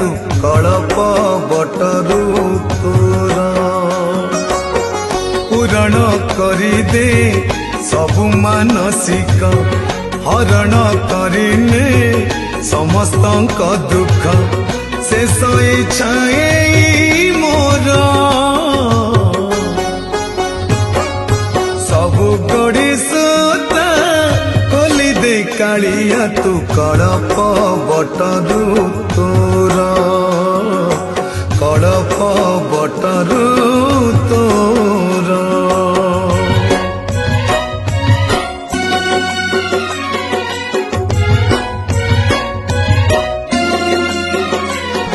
तू कड़प बटरू तोर पूरण करी दे सबु मानसिक हरण करिने समस्त दुख शेष इच्छाए मोर सबु गड़ी सुता खोली दे कालिया तू कड़प बटरू